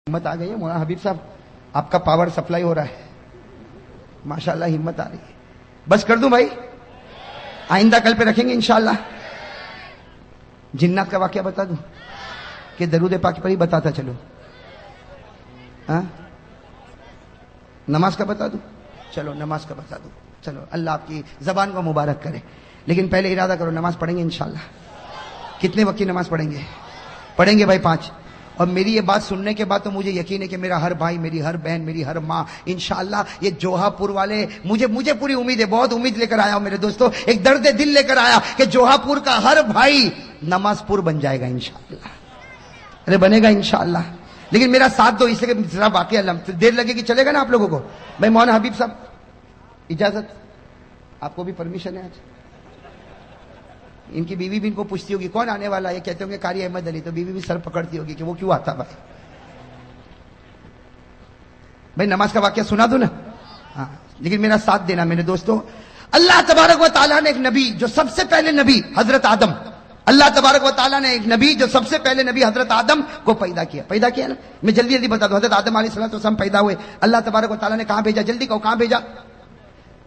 ہمت آ گئی ہے مولانا حبیب صاحب، آپ کا پاور سپلائی ہو رہا ہے ماشاءاللہ، ہمت آ رہی ہے. بس کر دوں بھائی، آئندہ کل پہ رکھیں گے انشاءاللہ. جنات کا واقعہ بتا دوں کہ درود پاک پر ہی بتاتا چلو؟ ہاں نماز کا بتا دوں؟ چلو نماز کا بتا دوں. چلو اللہ آپ کی زبان کو مبارک کرے. لیکن پہلے ارادہ کرو نماز پڑھیں گے انشاءاللہ. کتنے وقت کی نماز پڑھیں گے؟ پڑھیں گے بھائی 5. اور میری یہ بات سننے کے بعد تو مجھے یقین ہے کہ میرا ہر بھائی، میری ہر بہن، میری ہر ماں انشاءاللہ یہ جوہا پور والے، مجھے پوری امید ہے، بہت امید لے کر آیا ہوں میرے دوستوں، ایک درد دل لے کر آیا کہ جوہا پور کا ہر بھائی نماز پور بن جائے گا انشاءاللہ. ارے بنے گا انشاءاللہ. لیکن میرا ساتھ دو، اس لیے کہ ذرا واقعہ دیر لگے گی، چلے گا نا آپ لوگوں کو؟ بھائی مولانا حبیب صاحب اجازت، آپ کو بھی پرمیشن ہے آج؟ ان کی بیوی بھی ان کو پوچھتی ہوگی کون آنے والا ہے، یہ کہتے ہوں گے قاری احمد علی، تو بیوی بھی سر پکڑتی ہوگی کہ وہ کیوں آتا بھائی. بھائی نماز کا واقعہ سنا دو نا. ہاں لیکن میرا ساتھ دینا میرے دوستوں. اللہ تبارک و تعالیٰ نے ایک نبی، جو سب سے پہلے نبی حضرت آدم، اللہ تبارک و تعالیٰ نے ایک نبی جو سب سے پہلے نبی حضرت آدم کو پیدا کیا نا. میں جلدی بتا دوں. حضرت آدم علیہ السلام پیدا ہوئے، اللہ تبارک و تعالیٰ نے کہاں بھیجا؟ جلدی کہو کہاں بھیجا؟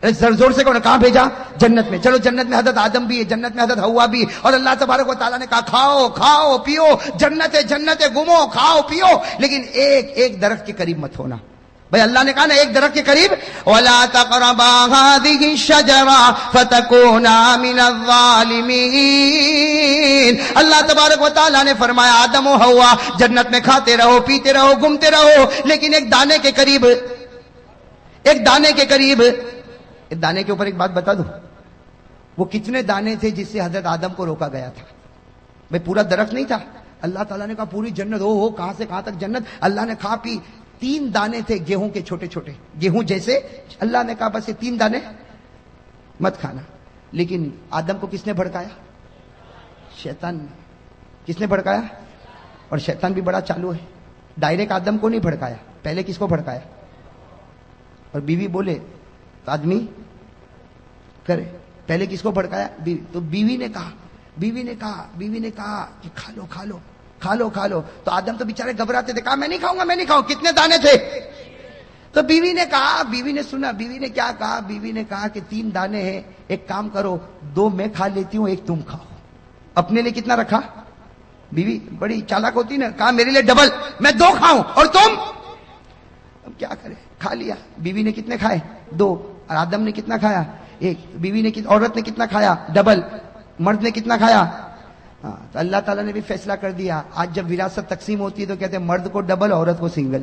زور سے کہو نا کہاں بھیجا؟ جنت میں. چلو جنت میں حضرت آدم بھی ہے، جنت میں حضرت حوا بھی، اور اللہ تبارک و تعالیٰ نے کہا کھاؤ پیو، جنت گھومو، کھاؤ پیو، لیکن ایک درخت کے قریب مت ہونا. بھائی اللہ نے کہا نا ایک درخت کے قریب، وَلَا تَقْرَبَا هَٰذِهِ الشَّجَرَةَ فَتَكُونَا مِنَ الظَّالِمِينَ. اللہ تبارک و تعالیٰ نے فرمایا آدم و حوا جنت میں کھاتے رہو، پیتے رہو، گھومتے رہو، لیکن ایک دانے کے قریب، ایک دانے کے اوپر ایک بات بتا دوں. وہ کتنے دانے تھے جس سے حضرت آدم کو روکا گیا تھا؟ بھئی پورا درخت نہیں تھا. اللہ تعالیٰ نے کہا پوری جنت ہو کہاں سے کہاں تک جنت. اللہ نے کھا پی. 3 دانے تھے گیہوں کے، چھوٹے چھوٹے گیہوں جیسے. اللہ نے کہا بس یہ 3 دانے مت کھانا. لیکن آدم کو کس نے بھڑکایا؟ شیطان نے. کس نے بھڑکایا؟ اور شیطان بھی بڑا چالو ہے. ڈائریکٹ آدم کو نہیں بھڑکایا، پہلے کس کو بھڑکایا؟ اور بیوی بولے تو آدمی کرے. پہلے کس کو بھڑکایا؟ بیوی. تو بیوی نے کہا کہ کھا لو. تو آدم تو بیچارے گھبراتے تھے، کہا میں نہیں کھاؤں. کتنے دانے تھے؟ تو بیوی نے کہا، بیوی نے سنا، بیوی نے کیا کہا؟ بیوی نے کہا کہ 3 دانے ہیں، ایک کام کرو 2 میں کھا لیتی ہوں، 1 تم کھاؤ. اپنے لیے کتنا رکھا؟ بیوی بڑی چالاک ہوتی نا، کہا میرے لیے ڈبل، میں 2 کھاؤں اور تم. اب کیا کرے؟ کھا لیا. بیوی نے کتنے کھائے؟ 2. اور آدم نے کتنا کھایا؟ 1. بیوی نے عورت نے کتنا کھایا؟ ڈبل. مرد نے کتنا کھایا؟ ہاں. تو اللہ تعالیٰ نے بھی فیصلہ کر دیا. آج جب وراثت تقسیم ہوتی ہے تو کہتے ہیں مرد کو ڈبل، عورت کو سنگل.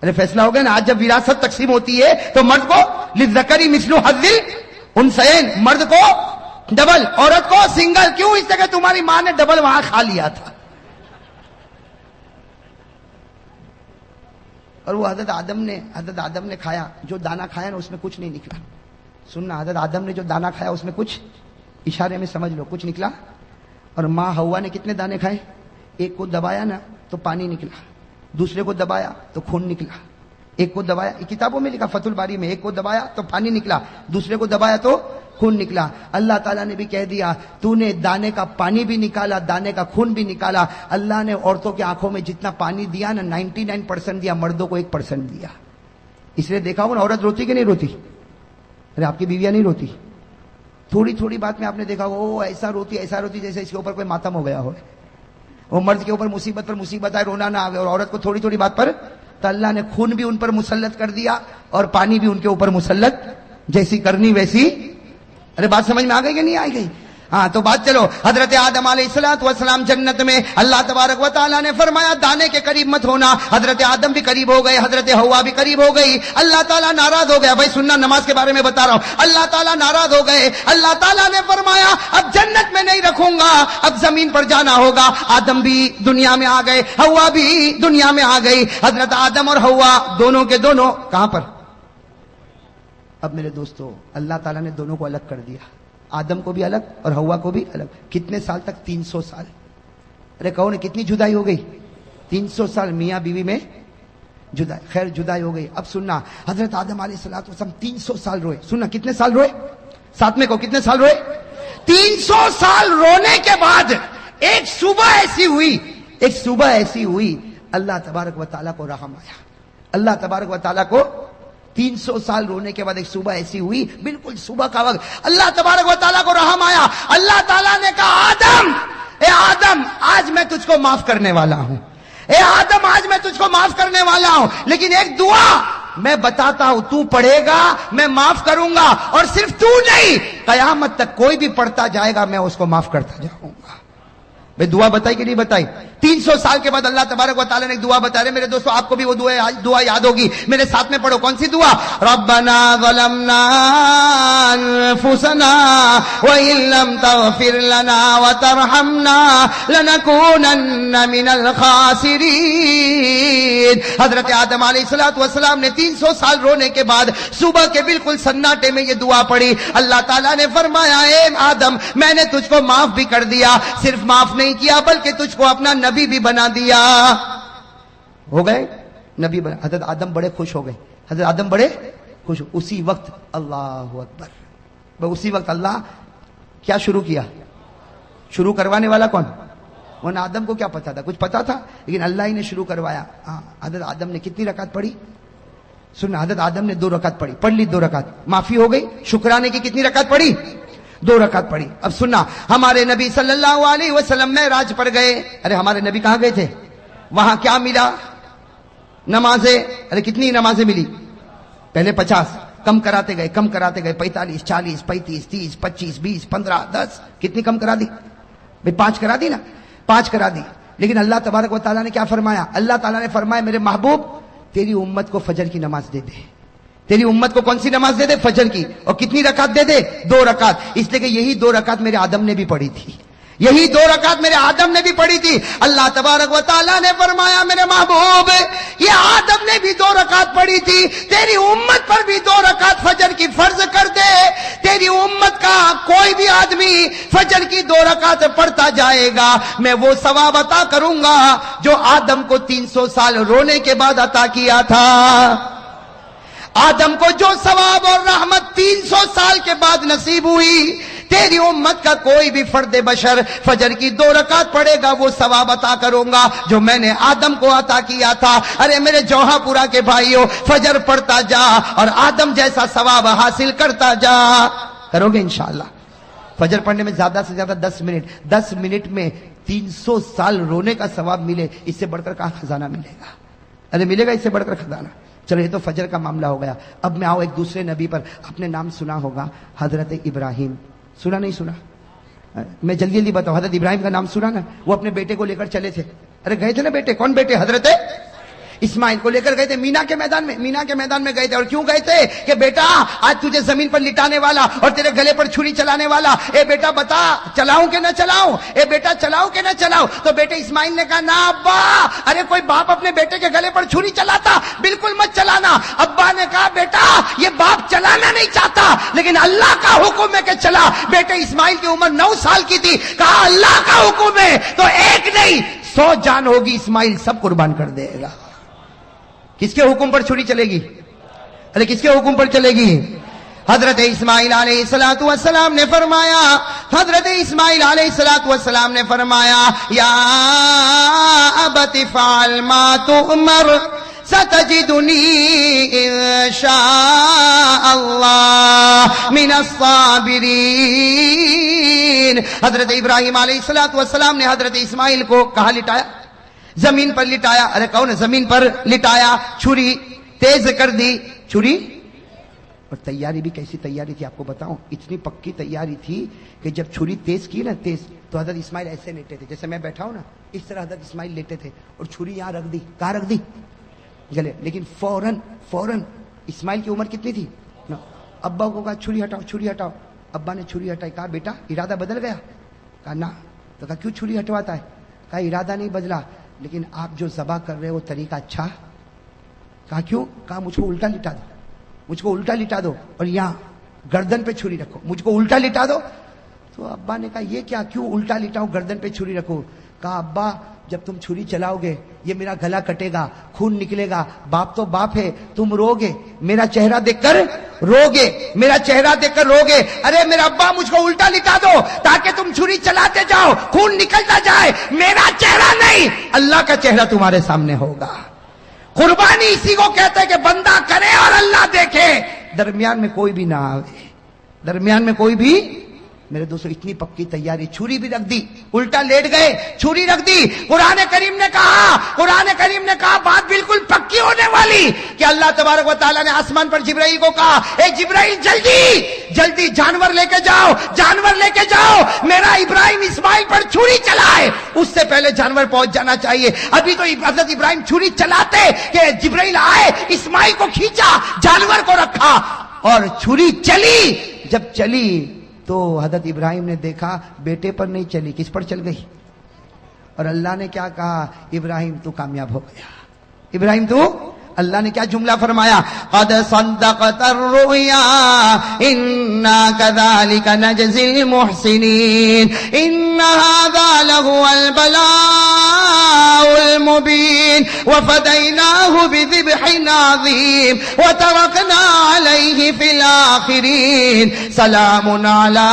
ارے فیصلہ ہو گیا نا. آج جب وراثت تقسیم ہوتی ہے تو مرد کو للذکر مثل حظ الانثیین، مرد کو ڈبل، عورت کو سنگل. کیوں؟ اس لیے کہ تمہاری ماں نے ڈبل وہاں کھا لیا تھا. اور وہ حضرت آدم نے کھایا. جو دانا کھایا نا اس میں کچھ نہیں نکلا. سننا، حضرت آدم نے جو دانا کھایا اس میں کچھ، اشارے میں سمجھ لو، کچھ نکلا. اور ماں حوا نے کتنے دانے کھائے؟ ایک کو دبایا نا تو پانی نکلا، دوسرے کو دبایا تو خون نکلا. ایک کو دبایا، کتابوں میں لکھا فتح الباری میں، ایک کو دبایا تو پانی نکلا، دوسرے کو دبایا تو خون نکلا. اللہ تعالیٰ نے بھی کہہ دیا تو نے دانے کا پانی بھی نکالا، دانے کا خون بھی نکالا. اللہ نے عورتوں کی آنکھوں میں جتنا پانی دیا نا 99% دیا، مردوں کو 1% دیا. اس لیے دیکھا ہو نا عورت روتی کہ نہیں روتی؟ ارے آپ کی بیویاں نہیں روتی؟ تھوڑی بات میں آپ نے دیکھا وہ ایسا روتی جیسے اس کے اوپر کوئی ماتم ہو گیا ہو. وہ مرد کے اوپر مصیبت پر مصیبت آئے، رونا نہ آگے. اور عورت کو تھوڑی بات پر تو اللہ نے خون بھی ان پر مسلط کر دیا اور پانی بھی ان کے اوپر مسلط، جیسی کرنی ویسی. ارے بات سمجھ میں آ گئی کہ نہیں آ گئی؟ ہاں تو بات چلو. حضرت آدم علیہ السلام جنت میں، اللہ تبارک و تعالیٰ نے فرمایا دانے کے قریب مت ہونا. حضرت آدم بھی قریب ہو گئے، حضرت حوا بھی قریب ہو گئی. اللہ تعالیٰ ناراض ہو گیا. بھائی سننا، نماز کے بارے میں بتا رہا ہوں. اللہ تعالیٰ ناراض ہو گئے. اللہ تعالیٰ نے فرمایا اب جنت میں نہیں رکھوں گا، اب زمین پر جانا ہوگا. آدم بھی دنیا میں آ گئے، حوا بھی دنیا میں آ گئی. حضرت آدم اور حوا دونوں کے دونوں کہاں پر؟ اب میرے دوستو اللہ تعالیٰ نے دونوں کو الگ کر دیا. آدم کو بھی الگ اور حوا کو بھی الگ. کتنے سال تک؟ 300 سال. ارے کہو نا کتنی جدائی ہو گئی؟ 300 سال میاں بیوی میں جدائی. خیر جدائی ہو گئی. اب سننا، حضرت آدم علیہ السلام 300 سال روئے. سننا کتنے سال روئے؟ ساتھ میں کہو کتنے سال روئے؟ 300 سال رونے کے بعد ایک صبح ایسی ہوئی اللہ تبارک و تعالیٰ کو رحم آیا. اللہ تبارک و تعالیٰ کو 300 سال رونے کے بعد ایک صبح ایسی ہوئی، بالکل صبح کا وقت، اللہ تبارک و تعالیٰ کو رحم آیا. اللہ تعالیٰ نے کہا آدم، اے آدم آج میں تجھ کو معاف کرنے والا ہوں، اے آدم آج میں تجھ کو معاف کرنے والا ہوں، لیکن ایک دعا میں بتاتا ہوں، تو پڑھے گا میں معاف کروں گا، اور صرف تو نہیں، قیامت تک کوئی بھی پڑھتا جائے گا میں اس کو معاف کرتا جاؤں گا. بھئی دعا بتائی کہ نہیں بتائی؟ 300 سال کے بعد اللہ تبارک و تعالیٰ نے ایک دعا بتا رہے. میرے دوستو آپ کو بھی وہ دعا یاد ہوگی، میرے ساتھ میں پڑھو. کون سی دعا؟ ربنا ظلمنا انفسنا وان لم تغفر لنا وترحمنا لنكونن من الخاسرین. حضرت آدم علیہ السلام نے 300 سال رونے کے بعد صبح کے بالکل سناٹے میں یہ دعا پڑھی. اللہ تعالیٰ نے فرمایا اے آدم میں نے تجھ کو معاف بھی کر دیا، صرف معاف نہیں کیا بلکہ تجھ کو اپنا نبی بھی بنا دیا. ہو گئے نبی بنا. حضرت آدم بڑے خوش ہو گئے، حضرت آدم بڑے خوش. اسی وقت اللہ اکبر، اسی وقت اللہ کیا شروع کیا؟ شروع کروانے والا کون؟ ورنہ آدم کو کیا پتا تھا؟ کچھ پتا تھا، لیکن اللہ ہی نے شروع کروایا. حضرت آدم نے کتنی رکعت پڑھی؟ سننا، حضرت آدم نے 2 رکعت پڑھی، پڑھ لی 2 رکعت، معافی ہو گئی. شکرانے کی کتنی رکعت پڑھی؟ 2 رکعت پڑھی. اب سننا، ہمارے نبی صلی اللہ علیہ وسلم معراج پر گئے. ارے ہمارے نبی کہاں گئے تھے؟ وہاں کیا ملا؟ نمازیں. ارے کتنی نمازیں ملی؟ پہلے 50، کم کراتے گئے 45 40 35 30 25 20 15 10. کتنی کم کرا دی؟ بھئی 5 کرا دی نا، 5 کرا دی. لیکن اللہ تبارک و تعالیٰ نے کیا فرمایا؟ اللہ تعالیٰ نے فرمایا میرے محبوب تیری امت کو فجر کی نماز دے دے. تیری امت کو کون سی نماز دے دے؟ فجر کی. اور کتنی رکعت دے دے؟ 2 رکعت. اس لیے کہ یہی 2 رکعت میرے آدم نے بھی پڑھی تھی، یہی 2 رکعت میرے آدم نے بھی پڑھی تھی. اللہ تبارک و تعالیٰ نے فرمایا میرے محبوب یہ آدم نے بھی 2 رکعت پڑھی تھی، تیری امت پر بھی 2 رکعت فجر کی فرض کر دے. تیری امت کا کوئی بھی آدمی فجر کی 2 رکعت پڑھتا جائے گا میں وہ ثواب عطا کروں گا جو آدم کو 300 سال رونے کے بعد عطا کیا تھا. آدم کو جو ثواب اور رحمت 300 سال کے بعد نصیب ہوئی، تیری امت کا کوئی بھی فرد بشر فجر کی 2 رکعت پڑھے گا وہ ثواب عطا کروں گا جو میں نے آدم کو عطا کیا تھا. ارے میرے جوہا پورا کے بھائیوں، فجر پڑھتا جا اور آدم جیسا ثواب حاصل کرتا جا. کرو گے انشاءاللہ؟ فجر پڑھنے میں زیادہ سے زیادہ 10 منٹ میں 300 سال رونے کا ثواب ملے، اس سے بڑھ کر کہاں خزانہ ملے گا؟ ارے ملے گا اس سے بڑھ کر خزانہ؟ چلو یہ تو فجر کا معاملہ ہو گیا. اب میں آؤ ایک دوسرے نبی پر. اپنے نام سنا ہوگا حضرت ابراہیم. سنا نہیں سنا؟ میں جلدی جلدی بتاؤ. حضرت ابراہیم کا نام سنا نا؟ وہ اپنے بیٹے کو لے کر چلے تھے. ارے گئے تھے نا بیٹے. کون بیٹے؟ حضرت اسماعیل کو لے کر گئے تھے مینا کے میدان میں گئے تھے. اور کیوں گئے تھے؟ کہ بیٹا آج تجھے زمین پر لٹانے والا اور تیرے گلے پر چھری چلانے والا. اے بیٹا بتا چلاؤں کہ نہ چلاؤں؟ اے بیٹا چلاؤں کہ نہ چلاؤں؟ تو بیٹے اسماعیل نے کہا نا ابا. ارے کوئی باپ اپنے بیٹے کے گلے پر چھری چلاتا؟ بالکل مت چلانا. ابا نے کہا بیٹا یہ باپ چلانا نہیں چاہتا لیکن اللہ کا حکم ہے کہ چلا. بیٹے اسماعیل کی عمر 9 سال کی تھی. کہا اللہ کا حکم ہے تو ایک نہیں 100 جان ہوگی اسماعیل سب قربان کر دے گا. کس کے حکم پر چھری چلے گی؟ ارے کس کے حکم پر چلے گی؟ حضرت اسماعیل علیہ السلام نے فرمایا، حضرت اسماعیل علیہ السلام نے فرمایا یا ابت فعل ما تؤمر ستجدنی انشاء اللہ من الصابرین. حضرت ابراہیم علیہ السلام نے حضرت اسماعیل کو کہاں لٹایا؟ زمین پر لٹایا. ارے کون ہے؟ زمین پر لٹایا. چھری تیز کر دی. چھری اور تیاری بھی کیسی تیاری تھی آپ کو بتاؤں. اتنی پکی تیاری تھی کہ جب چھری تیز کی نا تیز تو حضرت اسماعیل ایسے لیٹے تھے جیسے میں بیٹھا ہوں نا، اس طرح حضرت اسماعیل لیٹے تھے اور چھری یہاں رکھ دی. کہاں رکھ دی؟ گلے. لیکن فوراً اسماعیل کی عمر کتنی تھی؟ ابا کو کہا چھری ہٹاؤ. ابا نے چھری ہٹائی. کہا بیٹا ارادہ بدل گیا؟ کہا نا. تو کہا کیوں چھری ہٹواتا ہے؟ کہا ارادہ نہیں بدلا لیکن آپ جو ذبح کر رہے ہو وہ طریقہ اچھا. کہا کیوں؟ کہا مجھ کو الٹا لٹا دو اور یہاں گردن پہ چھری رکھو. مجھ کو الٹا لٹا دو. تو ابا نے کہا یہ کیا؟ کیوں الٹا لٹاؤ گردن پہ چھری رکھو؟ کہا ابا جب تم چھری چلاؤ گے یہ میرا گلا کٹے گا, خون نکلے گا, باپ تو باپ ہے, تم روگے, میرا چہرہ دیکھ کر روگے, میرا چہرہ دیکھ کر روگے. ارے میرا ابا مجھ کو الٹا لٹا دو تاکہ تم چھری چلاتے جاؤ, خون نکلتا جائے, میرا چہرہ نہیں اللہ کا چہرہ تمہارے سامنے ہوگا. قربانی اسی کو کہتے ہیں کہ بندہ کرے اور اللہ دیکھے, درمیان میں کوئی بھی نہ آئے, درمیان میں کوئی بھی. میرے دوستو اتنی پکی تیاری, چھری بھی رکھ دی, الٹا لیٹ گئے, چھری رکھ دی. قرآن کریم نے کہا بات بالکل پکی ہونے والی کہ اللہ تبارک و تعالیٰ نے آسمان پر جبرائیل کو کہا, اے جبرائیل جلدی جانور لے کے جاؤ, میرا ابراہیم اسماعیل پر چھری چلائے. اس سے پہلے جانور پہنچ جانا چاہیے. ابھی تو حضرت ابراہیم چھری چلاتے کہ جبرائیل آئے, اسماعیل کو کھینچا, جانور کو رکھا اور چھری چلی. جب چلی تو حضرت ابراہیم نے دیکھا بیٹے پر نہیں چلی, کس پر چل گئی؟ اور اللہ نے کیا کہا, ابراہیم تو کامیاب ہو گیا. ابراہیم تو, اللہ نے کیا جملہ فرمایا, قد صدقت الرؤیا انا كذلك نجزي المحسنين ان هذا لهو البلاء المبين وفديناه بذبح عظيم وتركنا عليه في الآخرين سلام على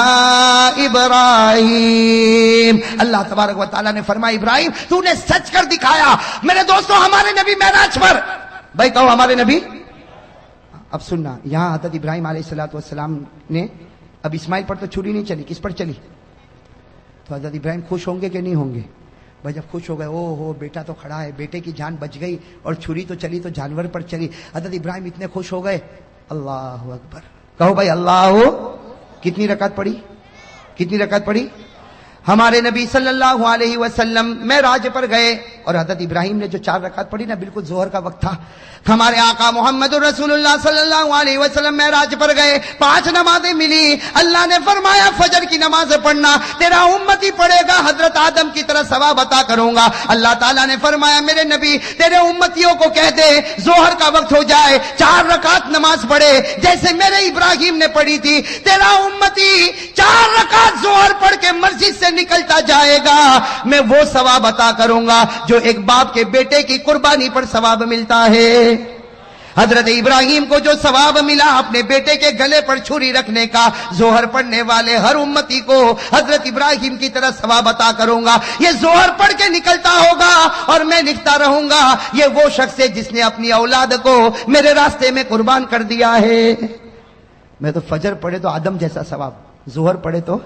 ابراہیم. اللہ تبارک و تعالیٰ نے فرمایا ابراہیم تو نے سچ کر دکھایا. میرے دوستو ہمارے نبی معراج پر, بھائی کہو ہمارے نبی. اب سننا, یہاں حضرت ابراہیم علیہ السلام نے, اب اسماعیل پر تو چھری نہیں چلی, کس پر چلی؟ تو حضرت ابراہیم خوش ہوں گے کہ نہیں ہوں گے؟ بھائی جب خوش ہو گئے, او ہو بیٹا تو کھڑا ہے, بیٹے کی جان بچ گئی, اور چھری تو چلی تو جانور پر چلی. حضرت ابراہیم اتنے خوش ہو گئے, اللہ اکبر, کہو بھائی اللہ. کتنی رکعت پڑھی؟ ہمارے نبی صلی اللہ علیہ وسلم معراج پر گئے اور حضرت ابراہیم نے جو 4 رکعت پڑھی نا, بالکل ظہر کا وقت تھا. ہمارے آقا محمد رسول اللہ صلی اللہ علیہ وسلم معراج پر گئے, 5 نمازیں ملی. اللہ نے فرمایا فجر کی نماز پڑھنا, تیرا امتی پڑھے گا حضرت آدم کی طرح ثواب عطا کروں گا. اللہ تعالیٰ نے فرمایا میرے نبی تیرے امتیوں کو کہہ دے ظہر کا وقت ہو جائے 4 رکعت نماز پڑھے جیسے میرے ابراہیم نے پڑھی تھی. تیرا امتی 4 رکعت ظہر پڑھ کے مسجد سے نکلتا جائے گا, میں وہ ثواب عطا کروں گا جو ایک باپ کے بیٹے کی قربانی پر ثواب ملتا ہے. حضرت ابراہیم کو جو ثواب ملا اپنے بیٹے کے گلے پر چھری رکھنے کا, ظہر پڑھنے والے ہر امتی کو حضرت ابراہیم کی طرح ثواب عطا کروں گا. یہ ظہر پڑھ کے نکلتا ہوگا اور میں لکھتا رہوں گا یہ وہ شخص ہے جس نے اپنی اولاد کو میرے راستے میں قربان کر دیا ہے. میں تو فجر پڑھے تو آدم جیسا ثواب, ظہر پڑھے تو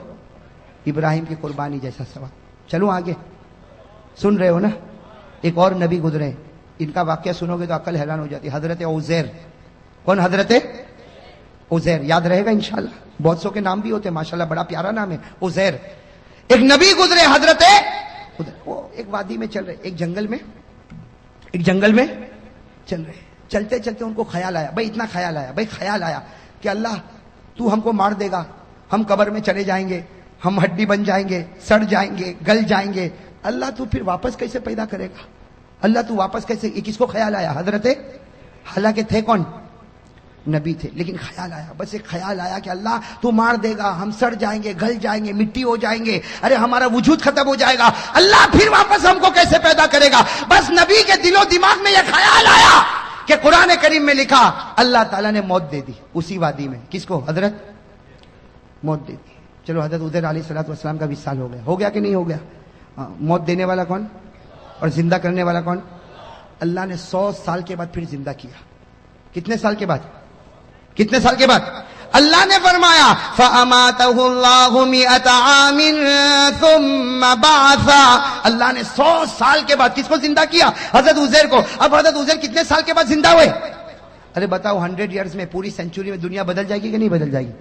ابراہیم کی قربانی جیسا ثواب. چلو آگے, سن رہے ہو نا. ایک اور نبی گزرے, ان کا واقعہ سنو گے تو عقل حیران ہو جاتی. حضرت عزیر. کون؟ حضرت عزیر. یاد رہے گا انشاءاللہ, بہت سو کے نام بھی ہوتے ہیں ماشاءاللہ, بڑا پیارا نام ہے عزیر. ایک نبی گزرے حضرت, وہ ایک وادی میں چل رہے, ایک جنگل میں چل رہے. چلتے چلتے ان کو خیال آیا, بھائی اتنا خیال آیا کہ اللہ تو ہم کو مار دے گا, ہم قبر میں چلے جائیں گے, ہم ہڈی بن جائیں گے, سڑ جائیں گے, گل جائیں گے. اللہ تو پھر واپس کیسے پیدا کرے گا, اللہ تو واپس کیسے. یہ کس کو خیال آیا؟ حضرت, حالانکہ تھے کون؟ نبی تھے, لیکن خیال آیا, بس ایک خیال آیا کہ اللہ تو مار دے گا, ہم سڑ جائیں گے, گل جائیں گے, مٹی ہو جائیں گے, ارے ہمارا وجود ختم ہو جائے گا, اللہ پھر واپس ہم کو کیسے پیدا کرے گا. بس نبی کے دل و دماغ میں یہ خیال آیا کہ قرآن کریم میں لکھا اللہ تعالیٰ نے موت دے دی اسی وادی میں. کس کو؟ حضرت, موت دے دی. چلو حضرت عزیر علیہ السلام کا 20 سال ہو گیا کہ نہیں ہو گیا؟ موت دینے والا کون اور زندہ کرنے والا کون؟ اللہ نے 100 سال کے بعد پھر زندہ کیا. کتنے سال کے بعد؟ اللہ نے فرمایا فَأَمَاتَهُ اللَّهُ مِئَةَ عَامٍ ثُمَّ بَعَثَ. اللہ نے 100 سال کے بعد کس کو زندہ کیا؟ حضرت عزیر کو. اب حضرت عزیر کتنے سال کے بعد زندہ ہوئے؟ ارے بتاؤ, 100 ایئرز میں, پوری سینچری میں دنیا بدل جائے گی کہ نہیں بدل جائے گی؟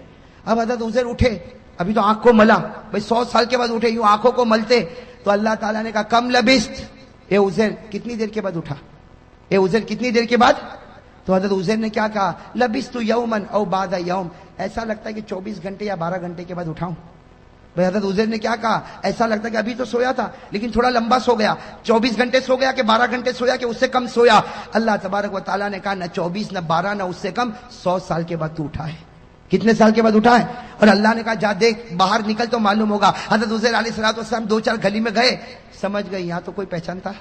اب حضرت عزیر اٹھے, ابھی تو آنکھ کو ملا, بھائی 100 سال کے بعد اٹھے, یوں آنکھوں کو ملتے تو اللہ تعالیٰ نے کہا کم لبست, اے عزیر کتنی دیر کے بعد اٹھا؟ کتنی دیر کے بعد؟ تو حضرت عزیر نے کیا کہا؟ لبست یوما او بعد یوم. ایسا لگتا ہے کہ 24 گھنٹے یا 12 گھنٹے کے بعد اٹھاؤں. بھائی حضرت عزیر نے کیا کہا؟ ایسا لگتا ہے کہ ابھی تو سویا تھا لیکن تھوڑا لمبا سو گیا, 24 گھنٹے سو گیا کہ 12 گھنٹے سویا کہ اس سے کم سویا. اللہ تبارک و تعالیٰ نے کہا نہ 24 نہ 12 نہ اس سے کم, 100 سال کے بعد تو اٹھا ہے. کتنے سال کے بعد اٹھا ہے؟ اور اللہ نے کہا جا دیکھ باہر نکل تو معلوم ہوگا. حضرت عزیر علیہ السلام 2-4 گلی میں گئے, سمجھ گئے یہاں تو کوئی پہچانتا,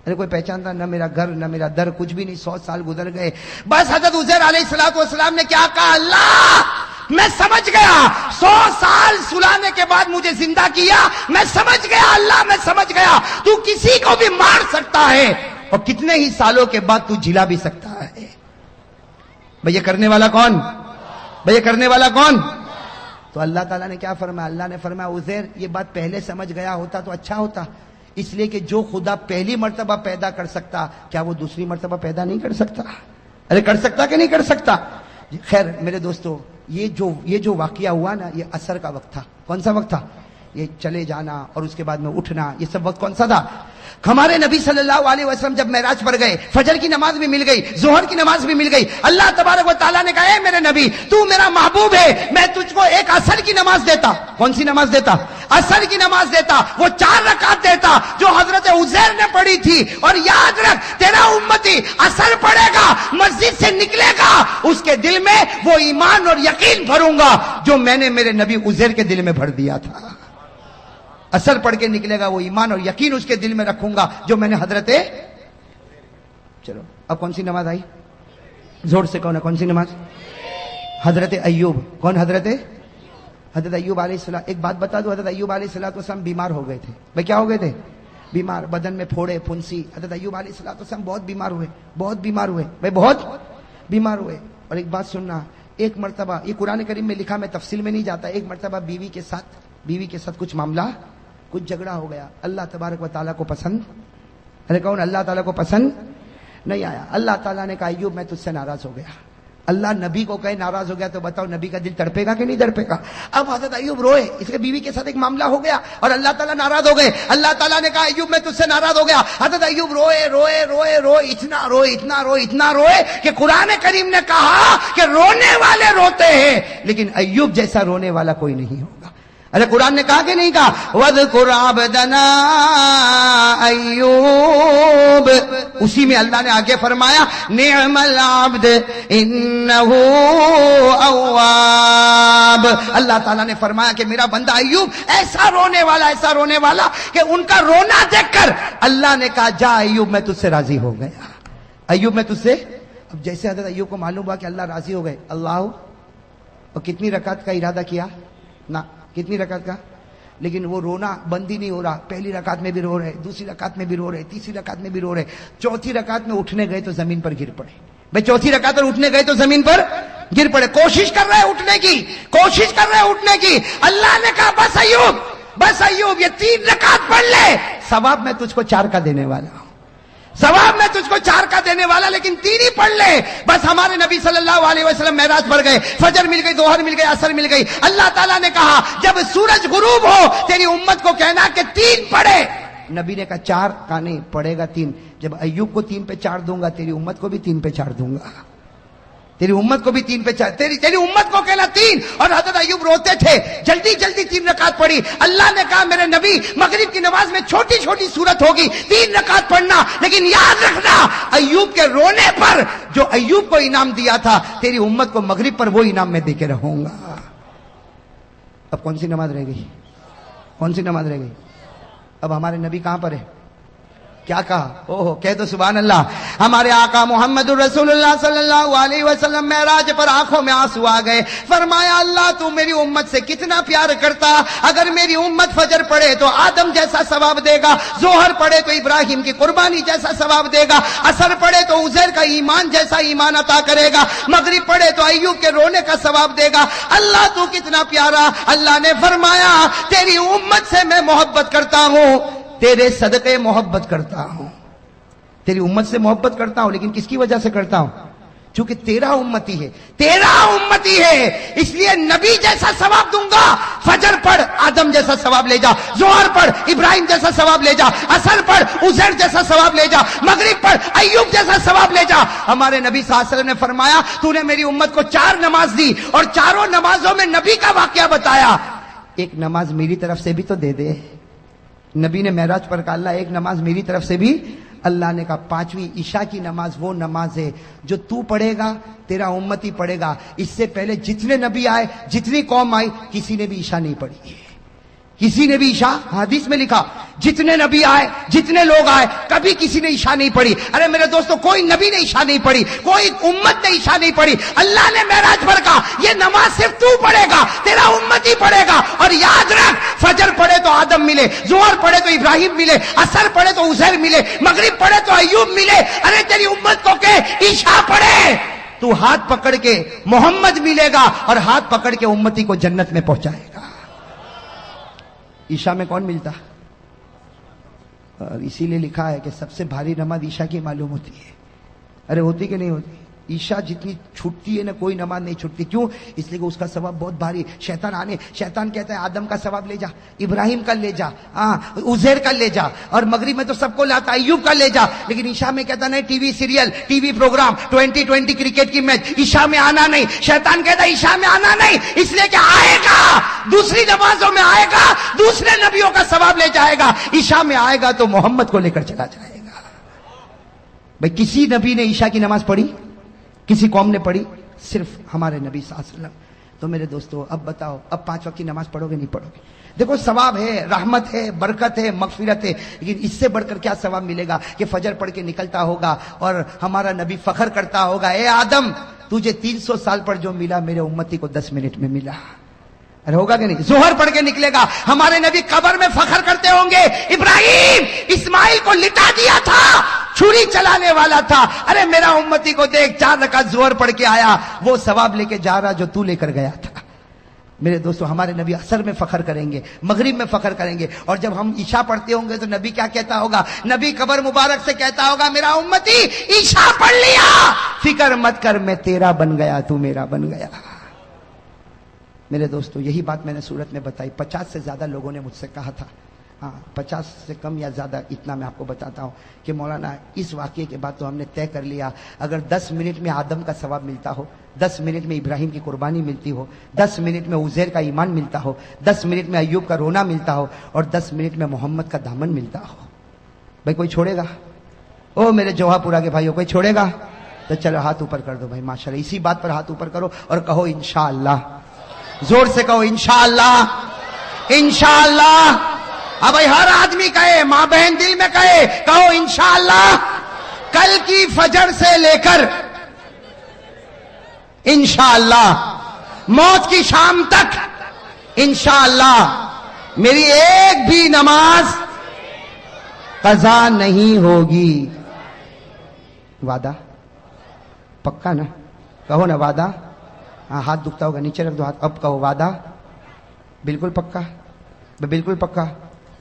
ارے کوئی پہچانتا نہ, میرا گھر نہ میرا در, کچھ بھی نہیں. 100 سال گزر گئے. بس حضرت عزیر علیہ السلام نے کیا کہا, اللہ میں سمجھ گیا, 100 سال سلانے کے بعد مجھے زندہ کیا, میں سمجھ گیا اللہ, میں سمجھ گیا تو کسی کو بھی مار سکتا ہے اور کتنے ہی سالوں کے بعد تو جلا بھی سکتا ہے. بھئی یہ کرنے والا کون, بھئی یہ کرنے والا کون؟ تو اللہ تعالیٰ نے کیا فرمایا, اللہ نے فرمایا عزیر یہ بات پہلے سمجھ گیا ہوتا تو اچھا ہوتا, اس لیے کہ جو خدا پہلی مرتبہ پیدا کر سکتا کیا وہ دوسری مرتبہ پیدا نہیں کر سکتا؟ ارے کر سکتا کہ نہیں کر سکتا؟ خیر میرے دوستو, یہ جو واقعہ ہوا نا, یہ عصر کا وقت تھا. کون سا وقت تھا؟ یہ چلے جانا اور اس کے بعد میں اٹھنا, یہ سب وقت کون سا تھا؟ ہمارے نبی صلی اللہ علیہ وسلم جب معراج پر گئے, فجر کی نماز بھی مل گئی, ظہر کی نماز بھی مل گئی. اللہ تبارک و تعالیٰ نے کہا اے میرے نبی تو میرا محبوب ہے, میں تجھ کو ایک عصر کی نماز دیتا. کون سی نماز دیتا؟ عصر کی نماز دیتا. وہ 4 رکعت دیتا جو حضرت عزیر نے پڑھی تھی. اور یاد رکھ تیرا امتی عصر پڑھے گا, مسجد سے نکلے گا, اس کے دل میں وہ ایمان اور یقین بھروں گا جو میں نے میرے نبی عزیر کے دل میں بھر دیا تھا. اثر پڑھ کے نکلے گا, وہ ایمان اور یقین اس کے دل میں رکھوں گا جو میں نے حضرت. چلو اب کون سی نماز آئی؟ زور سے کون ہے, کون سی نماز؟ حضرت ایوب. کون حضرت ایوب علیہ السلام. ایک بات بتا دو, حضرت ایوب علیہ السلام بیمار ہو گئے تھے. بھائی کیا ہو گئے تھے؟ بیمار, بدن میں پھوڑے پھنسی. حضرت ایوب علیہ السلام بہت بیمار ہوئے, بہت بیمار ہوئے, بھائی بہت بیمار ہوئے. اور ایک بات سننا, ایک مرتبہ یہ قرآن کریم میں لکھا, میں تفصیل میں نہیں جاتا, ایک مرتبہ بیوی کے ساتھ کچھ معاملہ, کچھ جھگڑا ہو گیا. اللہ تبارک و تعالیٰ کو پسند, ارے کون, اللہ تعالیٰ کو پسند نہیں آیا. اللہ تعالیٰ نے کہا ایوب میں تجھ سے ناراض ہو گیا. اللہ نبی کو کہے ناراض ہو گیا تو بتاؤ نبی کا دل تڑپے گا کہ نہیں تڑپے گا؟ اب حضرت ایوب روئے, اس کے بیوی کے ساتھ ایک معاملہ ہو گیا اور اللہ تعالیٰ ناراض ہو گئے. اللہ تعالیٰ نے کہا ایوب میں تجھ سے ناراض ہو گیا. حضرت ایوب روئے, اتنا روئے کہ قرآن کریم نے کہا کہ رونے والے روتے ہیں لیکن ایوب جیسا رونے والا کوئی نہیں ہوگا. ارے قرآن نے کہا کہ نہیں کہا, وَاذْكُرْ عَبْدَنَا ایوب. اسی میں اللہ نے آگے فرمایا نعم العبد انہ اواب. اللہ تعالیٰ نے فرمایا کہ میرا بندہ ایوب ایسا رونے والا کہ ان کا رونا دیکھ کر اللہ نے کہا جا ایوب میں تجھ سے راضی ہو گیا. ایوب میں تجھ سے. اب جیسے حضرت ایوب کو معلوم ہوا کہ اللہ راضی ہو گئے, اللہ اور کتنی رکعت کا ارادہ کیا نا, کتنی رکعت کا, لیکن وہ رونا بند ہی نہیں ہو رہا. پہلی رکعت میں بھی رو رہے, دوسری رکعت میں بھی رو رہے, تیسری رکعت میں بھی رو رہے, چوتھی رکعت میں اٹھنے گئے تو زمین پر گر پڑے. بھائی چوتھی رکعت پر اٹھنے گئے تو زمین پر گر پڑے, کوشش کر رہے اٹھنے کی. اللہ نے کہا بس ایوب یہ 3 رکعت پڑھ لے, ثواب میں تجھ کو 4 کا دینے والا ہوں, ثواب میں تجھ کو 4 کا دینے والا, لیکن 3 ہی پڑھ لے. بس ہمارے نبی صلی اللہ علیہ وسلم معراج پر گئے, فجر مل گئی, ظہر مل گئی, عصر مل گئی. اللہ تعالیٰ نے کہا جب سورج غروب ہو تیری امت کو کہنا کہ 3 پڑھے. نبی نے کہا 4 کا نہیں پڑھے گا 3. جب ایوب کو 3 پہ 4 دوں گا تیری امت کو بھی 3 پہ 4 دوں گا, تیری امت کو بھی 3 پہ 4, تیری امت کو کہنا 3. اور حضرت ایوب روتے تھے, جلدی 3 رکعت پڑھی. اللہ نے کہا میرے نبی مغرب کی نماز میں چھوٹی صورت ہوگی, 3 رکعت پڑھنا, لیکن یاد رکھنا ایوب کے رونے پر جو ایوب کو انعام دیا تھا تیری امت کو مغرب پر وہ انعام میں دے کے رہوں گا. اب کون سی نماز رہ گئی؟ اب ہمارے نبی کہاں پر ہے؟ کیا کہا؟ کہہ دو سبحان اللہ. ہمارے آقا محمد الرسول اللہ صلی اللہ علیہ وسلم معراج پر آنکھوں میں آنسو آ گئے. فرمایا اللہ تو میری امت سے کتنا پیار کرتا, اگر میری امت فجر پڑھے تو آدم جیسا ثواب دے گا, ظہر پڑھے تو ابراہیم کی قربانی جیسا ثواب دے گا, عصر پڑھے تو عزیر کا ایمان جیسا ایمان عطا کرے گا, مغرب پڑھے تو ایوب کے رونے کا ثواب دے گا. اللہ تو کتنا پیارا. اللہ نے فرمایا تیری امت سے میں محبت کرتا ہوں, تیرے صدقے محبت کرتا ہوں, تیری امت سے محبت کرتا ہوں, لیکن کس کی وجہ سے کرتا ہوں؟ چونکہ تیرا امتی ہے, اس لیے نبی جیسا ثواب دوں گا. فجر پڑھ آدم جیسا ثواب لے جا, ظہر پڑھ ابراہیم جیسا ثواب لے جا, عصر پڑھ عزیر جیسا ثواب لے جا, مغرب پڑھ ایوب جیسا ثواب لے جا. ہمارے نبی صلی اللہ علیہ وسلم نے فرمایا تو نے میری امت کو 4 نماز دی اور 4 نمازوں میں نبی کا واقعہ بتایا, ایک نماز میری طرف سے بھی تو دے دے. نبی نے معراج پر کہا اللہ ایک نماز میری طرف سے بھی. اللہ نے کہا پانچویں عشاء کی نماز وہ نماز ہے جو تو پڑھے گا تیرا امتی پڑھے گا. اس سے پہلے جتنے نبی آئے جتنی قوم آئی کسی نے بھی عشاء نہیں پڑھی, کسی نے بھی عشاء, حدیث میں لکھا جتنے نبی آئے جتنے لوگ آئے کبھی کسی نے عشاء نہیں پڑھی. ارے میرے دوستو کوئی نبی نے عشاء نہیں پڑھی, کوئی امت نے عشاء نہیں پڑھی. اللہ نے معراج پر کہا یہ نماز صرف تو پڑھے گا تیرا امت ہی پڑھے گا. اور یاد رکھ فجر پڑھے تو آدم ملے, ظہر پڑھے تو ابراہیم ملے, عصر پڑھے تو عزیر ملے, مغرب پڑھے تو ایوب ملے. ارے تیری امت کو کہ عشاء پڑھے تو ہاتھ پکڑ کے محمد ملے گا اور ہاتھ پکڑ کے امتی کو جنت میں پہنچائے گا. عشاء میں کون ملتا؟ اور اسی لیے لکھا ہے کہ سب سے بھاری نماز عشاء کی معلوم ہوتی ہے. ارے ہوتی کہ نہیں ہوتی؟ عشاء جتنی چھٹتی ہے نا کوئی نماز نہیں چھٹتی. کیوں؟ اس لیے کہ اس کا ثواب بہت بھاری. شیطان کہتا ہے آدم کا ثواب لے جا, ابراہیم کا لے جا, عزیر کا لے جا, اور مغرب میں تو سب کو لاتا ایوب کا لے جا. لیکن عشاء میں کہتا نہیں, TV serial, TV programme, 2020 cricket کی میچ, عشاء میں آنا نہیں. شیطان کہتا ہے عشاء میں آنا نہیں, اس لیے کہ آئے گا دوسری نمازوں میں آئے گا دوسرے نبیوں کا ثواب لے جائے گا. عشاء میں آئے گا تو محمد کو لے کر چلا جائے گا. بھائی کسی نبی نے عشاء کی نماز پڑھی؟ کسی قوم نے پڑھی؟ صرف ہمارے نبی صلی اللہ علیہ وسلم. تو میرے دوستو اب بتاؤ اب 5 وقت کی نماز پڑھو گے نہیں پڑھو گے؟ دیکھو ثواب ہے, رحمت ہے, برکت ہے, مغفرت ہے, لیکن اس سے بڑھ کر کیا ثواب ملے گا کہ فجر پڑھ کے نکلتا ہوگا اور ہمارا نبی فخر کرتا ہوگا اے آدم تجھے 300 سال پر جو ملا میرے امتی کو 10 منٹ میں ملا. ارے ہوگا کہ نہیں؟ ظہر پڑھ کے نکلے گا, ہمارے نبی قبر میں فخر کرتے ہوں گے ابراہیم اسماعیل کو لٹا دیا تھا, چھری چلانے والا تھا. ارے میرا امتی کو دیکھ 4 رکعت ظہر پڑھ کے آیا, وہ ثواب لے کے جا رہا جو تو لے کر گیا تھا. میرے دوستو ہمارے نبی عصر میں فخر کریں گے, مغرب میں فخر کریں گے, اور جب ہم عشاء پڑھتے ہوں گے تو نبی کیا کہتا ہوگا؟ نبی قبر مبارک سے کہتا ہوگا میرا امتی عشاء پڑھ لیا, فکر مت کر میں تیرا بن گیا تو میرا بن گیا. میرے دوستو یہی بات میں نے سورت میں بتائی. 50 سے زیادہ لوگوں نے مجھ سے کہا تھا, 50 سے کم یا زیادہ, اتنا میں آپ کو بتاتا ہوں کہ مولانا اس واقعے کے بعد تو ہم نے طے کر لیا اگر 10 منٹ میں آدم کا ثواب ملتا ہو, 10 منٹ میں ابراہیم کی قربانی ملتی ہو, 10 منٹ میں عزیر کا ایمان ملتا ہو, 10 منٹ میں ایوب کا رونا ملتا ہو, اور 10 منٹ میں محمد کا دامن ملتا ہو, بھائی کوئی چھوڑے گا؟ او میرے جوہا پورا کے بھائیو کوئی چھوڑے گا؟ تو چلو ہاتھ اوپر کر دو بھائی, ماشاءاللہ. اسی بات پر ہاتھ اوپر کرو اور کہو انشاءاللہ. زور سے کہو انشاءاللہ, انشاءاللہ. اب بھائی ہر آدمی کہے, ماں بہن دل میں کہو انشاءاللہ. کل کی فجر سے لے کر انشاءاللہ موت کی شام تک انشاءاللہ میری ایک بھی نماز قضا نہیں ہوگی. وعدہ پکا نا؟ کہو نا وعدہ. ہاں ہاتھ دکھتا ہوگا, نیچے رکھ دو ہاتھ. اب کہو وعدہ بالکل پکا, بالکل پکا.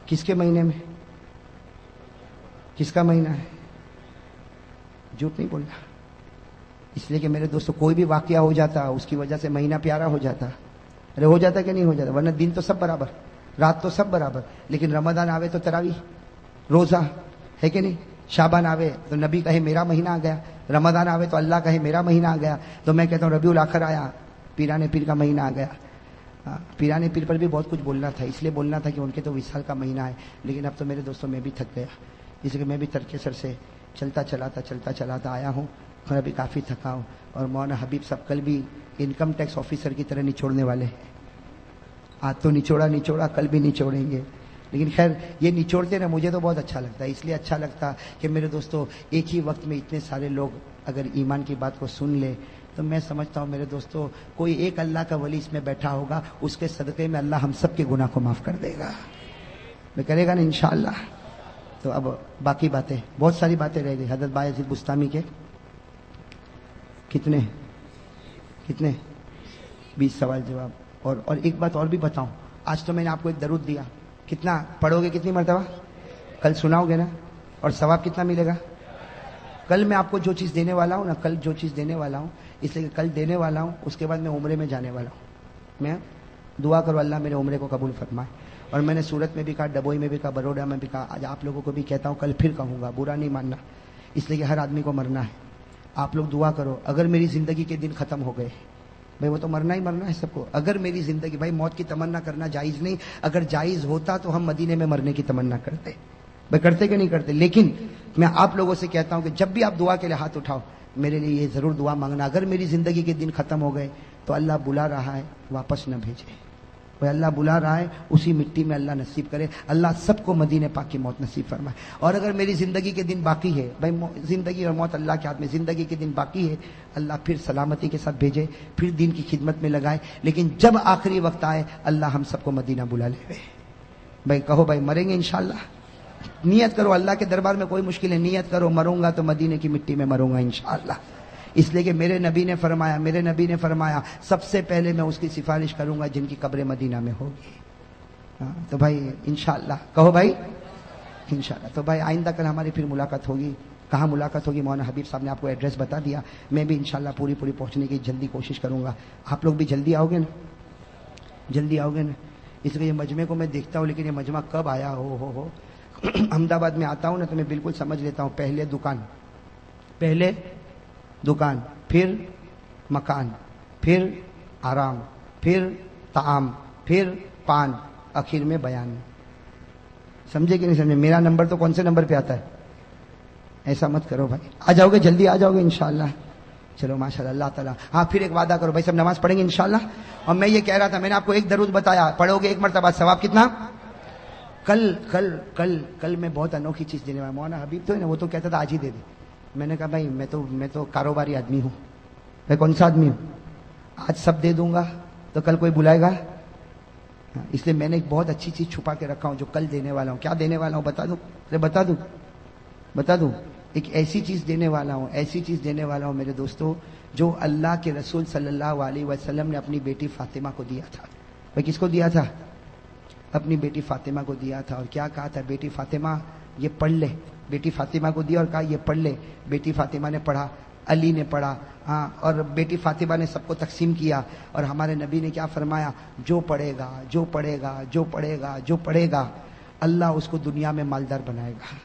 کس کے مہینے میں؟ کس کا مہینہ ہے؟ جھوٹ نہیں بولنا. اس لیے کہ میرے دوستو کوئی بھی واقعہ ہو جاتا اس کی وجہ سے مہینہ پیارا ہو جاتا. ارے ہو جاتا کہ نہیں ہو جاتا؟ ورنہ دن تو سب برابر, رات تو سب برابر, لیکن رمضان آوے تو تراویح, روزہ ہے کہ نہیں؟ شعبان آوے تو نبی کہے میرا مہینہ آ گیا, رمضان آوے تو اللہ کہے میرا مہینہ آ گیا. تو میں کہتا ہوں ربیع الاخر آیا, پیران پیر کا مہینہ آ گیا. پیران پیر پر بھی بہت کچھ بولنا تھا, اس لیے بولنا تھا کہ ان کے تو وصال کا مہینہ ہے. لیکن اب تو میرے دوستوں میں بھی تھک گیا, اس لیے میں بھی ترک سر سے چلتا چلاتا آیا ہوں, اور ابھی کافی تھکا ہوں. اور مولانا حبیب صاحب کل بھی انکم ٹیکس آفیسر کی طرح نچوڑنے والے ہیں. آج تو نچوڑا, کل بھی نچوڑیں گے. لیکن خیر یہ نچوڑتے نا مجھے تو بہت اچھا لگتا ہے. اس لیے اچھا لگتا کہ میرے دوستو ایک ہی وقت میں اتنے سارے لوگ اگر ایمان کی بات کو سن لے تو میں سمجھتا ہوں میرے دوستو کوئی ایک اللہ کا ولی اس میں بیٹھا ہوگا, اس کے صدقے میں اللہ ہم سب کے گناہ کو معاف کر دے گا. میں کرے گا نا انشاءاللہ. تو اب باقی باتیں, بہت ساری باتیں رہ گئی. حضرت بایزید بستامی کے کتنے 20 سوال جواب. اور ایک بات اور بھی بتاؤں, آج تو میں نے آپ کو ایک درود دیا, کتنا پڑھو گے, کتنی مرتبہ کل سناؤ گے نا, اور ثواب کتنا ملے گا؟ کل میں آپ کو جو چیز دینے والا ہوں نا, کل جو چیز دینے والا ہوں, اس لیے کہ کل دینے والا ہوں, اس کے بعد میں عمرے میں جانے والا ہوں. میں دعا کرو اللہ میرے عمرے کو قبول فرمائے. اور میں نے سورت میں بھی کہا, ڈبوئی میں بھی کہا, بروڈا میں بھی کہا, آج آپ لوگوں کو بھی کہتا ہوں, کل پھر کہوں گا, برا نہیں ماننا, اس لیے کہ ہر آدمی کو مرنا ہے. آپ لوگ دعا کرو اگر میری زندگی کے دن ختم ہو گئے, بھائی وہ تو مرنا ہی مرنا ہے سب کو. اگر میری زندگی, بھائی موت کی تمنا کرنا جائز نہیں, اگر جائز ہوتا تو ہم مدینے میں مرنے کی تمنا کرتے. بھائی کرتے کہ نہیں کرتے؟ لیکن میں آپ لوگوں سے کہتا ہوں کہ جب بھی آپ دعا کے لیے ہاتھ اٹھاؤ میرے لیے یہ ضرور دعا مانگنا، اگر میری زندگی کے دن ختم ہو گئے تو اللہ بلا رہا ہے واپس نہ بھیجے، وہ اللہ بلا رہا ہے اسی مٹی میں اللہ نصیب کرے، اللہ سب کو مدینے پاک کی موت نصیب فرمائے۔ اور اگر میری زندگی کے دن باقی ہے، بھائی زندگی اور موت اللہ کے ہاتھ میں، زندگی کے دن باقی ہے اللہ پھر سلامتی کے ساتھ بھیجے، پھر دین کی خدمت میں لگائے، لیکن جب آخری وقت آئے اللہ ہم سب کو مدینہ بلا لے۔ بھائی کہو بھائی مریں گے انشاءاللہ، نیت کرو، اللہ کے دربار میں کوئی مشکل ہے، نیت کرو مروں گا تو مدینے کی مٹی میں مروں گا انشاءاللہ، اس لیے کہ میرے نبی نے فرمایا سب سے پہلے میں اس کی سفارش کروں گا جن کی قبر مدینہ میں ہوگی۔ تو بھائی انشاءاللہ کہو بھائی انشاءاللہ۔ تو بھائی آئندہ کل ہماری پھر ملاقات ہوگی، کہاں ملاقات ہوگی؟ مولانا حبیب صاحب نے آپ کو ایڈریس بتا دیا، میں بھی انشاءاللہ پوری پہنچنے کی جلدی کوشش کروں گا۔ آپ لوگ بھی جلدی آؤ گے نا؟ جلدی آؤ گے نا؟ اس لیے یہ مجمع کو میں دیکھتا ہوں، لیکن یہ مجمع کب آیا ہو احمد آباد میں آتا ہوں نا تو میں بالکل سمجھ لیتا ہوں، پہلے دکان، پھر مکان، پھر آرام، پھر طعام، پھر پان، آخر میں بیان۔ سمجھے کہ نہیں سمجھے؟ میرا نمبر تو کون سے نمبر پہ آتا ہے؟ ایسا مت کرو بھائی، آ جاؤ گے جلدی، آ جاؤ گے انشاءاللہ؟ چلو ماشاءاللہ، اللہ تعالیٰ۔ ہاں پھر ایک وعدہ کرو بھائی، سب نماز پڑھیں گے انشاءاللہ۔ اور میں یہ کہہ رہا تھا، میں نے آپ کو ایک درود بتایا، پڑھو گے ایک مرتبہ ثواب کتنا؟ کل میں بہت انوکھی چیز دینے والا، مولانا حبیب تو ہے نا، وہ تو کہتا تھا آج ہی دے دے۔ میں نے کہا بھائی میں تو کاروباری آدمی ہوں، میں کون سا آدمی ہوں؟ آج سب دے دوں گا تو کل کوئی بلائے گا؟ اس لیے میں نے ایک بہت اچھی چیز چھپا کے رکھا ہوں جو کل دینے والا ہوں۔ کیا دینے والا ہوں بتا دوں؟ ایک ایسی چیز دینے والا ہوں میرے دوستو، جو اللہ کے رسول صلی اللہ علیہ وسلم نے اپنی بیٹی فاطمہ کو دیا تھا۔ بھائی کس کو دیا تھا؟ اپنی بیٹی فاطمہ کو دیا تھا، اور کیا کہا تھا؟ بیٹی فاطمہ یہ پڑھ لے۔ بیٹی فاطمہ کو دیا اور کہا یہ پڑھ لے۔ بیٹی فاطمہ نے پڑھا، علی نے پڑھا، ہاں، اور بیٹی فاطمہ نے سب کو تقسیم کیا۔ اور ہمارے نبی نے کیا فرمایا؟ جو پڑھے گا اللہ اس کو دنیا میں مالدار بنائے گا،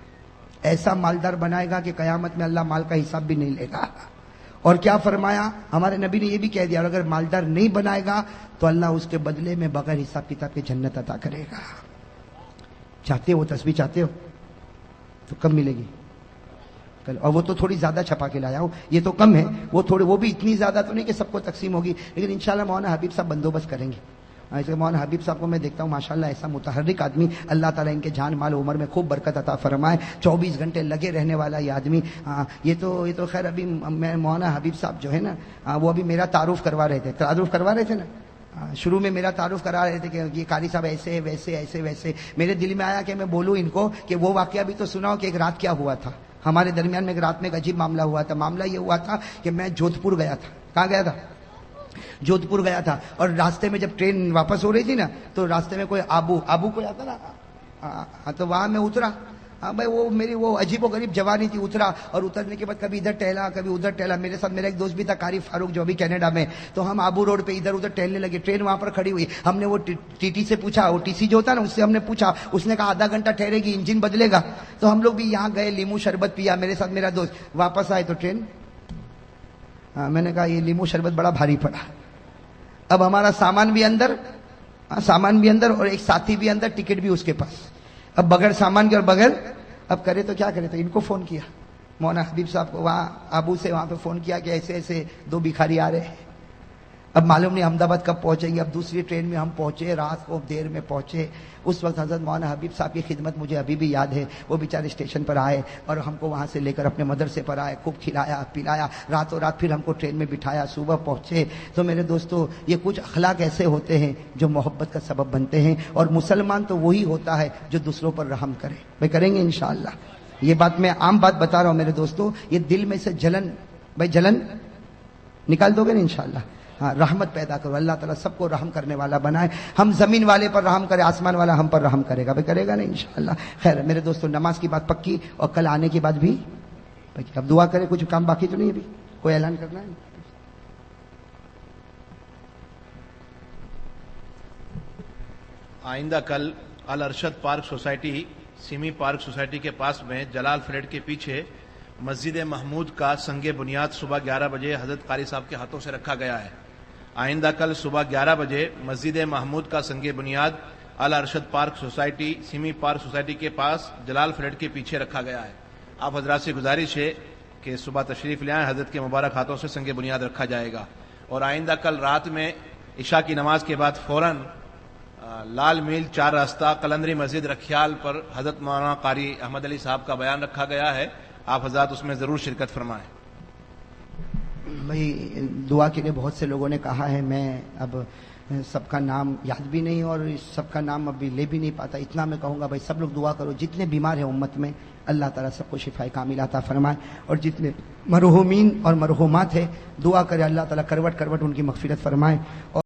ایسا مالدار بنائے گا کہ قیامت میں اللہ مال کا حساب بھی نہیں لے گا۔ اور کیا فرمایا ہمارے نبی نے؟ یہ بھی کہہ دیا، اور اگر مالدار نہیں بنائے گا تو اللہ اس کے بدلے میں بغیر حساب کتاب کے جنت عطا کرے گا۔ چاہتے ہو تسبیح؟ چاہتے ہو تو کب ملے گی؟ کل۔ اور وہ تو تھوڑی زیادہ چھپا کے لایا ہوں، یہ تو کم ہے، وہ بھی اتنی زیادہ تو نہیں کہ سب کو تقسیم ہوگی، لیکن انشاءاللہ مولانا حبیب صاحب بندوبست کریں گے۔ ایسے مولانا حبیب صاحب کو میں دیکھتا ہوں ماشاءاللہ ایسا متحرک آدمی، اللہ تعالیٰ ان کے جان مال عمر میں خوب برکت عطا فرمائے، 24 گھنٹے لگے رہنے والا یہ آدمی۔ یہ تو خیر ابھی میں مولانا حبیب صاحب جو ہے نا وہ ابھی میرا تعارف کروا رہے تھے نا، شروع میں میرا تعارف کرا رہے تھے کہ یہ قاری صاحب ایسے ویسے۔ میرے دل میں آیا کہ میں بولوں ان کو کہ وہ واقعہ بھی تو سناؤ کہ ایک رات کیا ہوا تھا ہمارے درمیان میں۔ ایک رات میں ایک عجیب معاملہ ہوا تھا۔ معاملہ یہ ہوا تھا کہ میں جودھپور گیا تھا۔ کہاں گیا تھا؟ جودھپور گیا تھا، اور راستے میں جب ٹرین واپس ہو رہی تھی نا تو راستے میں کوئی آبو کوئی آتا نا، تو وہاں میں اترا۔ بھائی وہ میری وہ عجیب و غریب جوانی تھی، اترا، اور اترنے کے بعد کبھی ادھر ٹہلا کبھی ادھر ٹہلا۔ میرے ساتھ میرا ایک دوست بھی تھا قاری فاروق جو ابھی کینیڈا میں، تو ہم آبو روڈ پہ ادھر ادھر ٹہلنے لگے۔ ٹرین وہاں پر کھڑی ہوئی، ہم نے وہ ٹی ٹی سے پوچھا، وہ ٹی سی جو ہوتا نا اس سے ہم نے پوچھا، اس نے کہا آدھا گھنٹہ ٹھہرے گی، انجن بدلے گا۔ تو ہم لوگ بھی یہاں گئے، لیمو شربت پیا میرے ساتھ میرا دوست، واپس آئے تو ٹرین، میں نے کہا یہ لیمو شربت بڑا بھاری پڑا۔ اب ہمارا سامان بھی اندر اور ایک ساتھی بھی اندر، ٹکٹ بھی اس کے پاس۔ اب بغیر سامان کے اور بغیر، اب کرے تو کیا کرے؟ تو ان کو فون کیا، مولانا حبیب صاحب کو، وہاں ابو سے وہاں پہ فون کیا کہ ایسے 2 بھکاری آ رہے ہیں۔ اب معلوم نہیں احمد آباد کب پہنچیں گے۔ اب دوسری ٹرین میں ہم پہنچے، رات کو دیر میں پہنچے۔ اس وقت حضرت مولانا حبیب صاحب کی خدمت مجھے ابھی بھی یاد ہے، وہ بیچارے اسٹیشن پر آئے اور ہم کو وہاں سے لے کر اپنے مدرسے پر آئے، خوب کھلایا پلایا، راتوں رات پھر ہم کو ٹرین میں بٹھایا، صبح پہنچے۔ تو میرے دوستو یہ کچھ اخلاق ایسے ہوتے ہیں جو محبت کا سبب بنتے ہیں، اور مسلمان تو وہی ہوتا ہے جو دوسروں پر رحم کرے۔ بھائی کریں گے انشاءاللہ؟ یہ بات میں عام بات بتا رہا ہوں میرے دوستو، یہ دل میں سے جلن نکال دو گے نا انشاءاللہ؟ ہاں، رحمت پیدا کرو، اللہ تعالیٰ سب کو رحم کرنے والا بنائے، ہم زمین والے پر رحم کرے، آسمان والا ہم پر رحم کرے گا۔ بھائی کرے گا نا انشاءاللہ؟ خیر میرے دوستو، نماز کی بات پکی، اور کل آنے کی بات بھی پکی۔ اب دعا کرے، کچھ کام باقی تو نہیں ابھی؟ کوئی اعلان کرنا ہے؟ آئندہ کل الارشد پارک سوسائٹی، سیمی پارک سوسائٹی کے پاس میں جلال فلیٹ کے پیچھے مسجد محمود کا سنگ بنیاد صبح 11 بجے حضرت قاری صاحب کے ہاتھوں سے رکھا گیا ہے۔ آئندہ کل صبح 11 بجے مسجد محمود کا سنگ بنیاد ال ارشد پارک سوسائٹی سیمی پارک سوسائٹی کے پاس جلال فلیٹ کے پیچھے رکھا گیا ہے. آپ حضرات سے گزارش ہے کہ صبح تشریف لے آئیں. حضرت کے مبارک ہاتھوں سے سنگ بنیاد رکھا جائے گا. اور آئندہ کل رات میں عشاء کی نماز کے بعد فوراً لال میل 4 راستہ قلندری مسجد رکھیال پر حضرت مولانا قاری احمد علی صاحب کا بیان رکھا گیا ہے. آپ حضرات اس میں ضرور شرکت فرمائیں. بھائی دعا کے لیے بہت سے لوگوں نے کہا ہے. میں اب سب کا نام یاد بھی نہیں اور سب کا نام ابھی لے بھی نہیں پاتا. اتنا میں کہوں گا بھائی سب لوگ دعا کرو. جتنے بیمار ہیں امت میں اللہ تعالیٰ سب کو شفا کاملہ عطا فرمائے. اور جتنے مرحومین اور مرحومات ہیں دعا کرے اللہ تعالیٰ کروٹ کروٹ ان کی مغفرت فرمائے. اور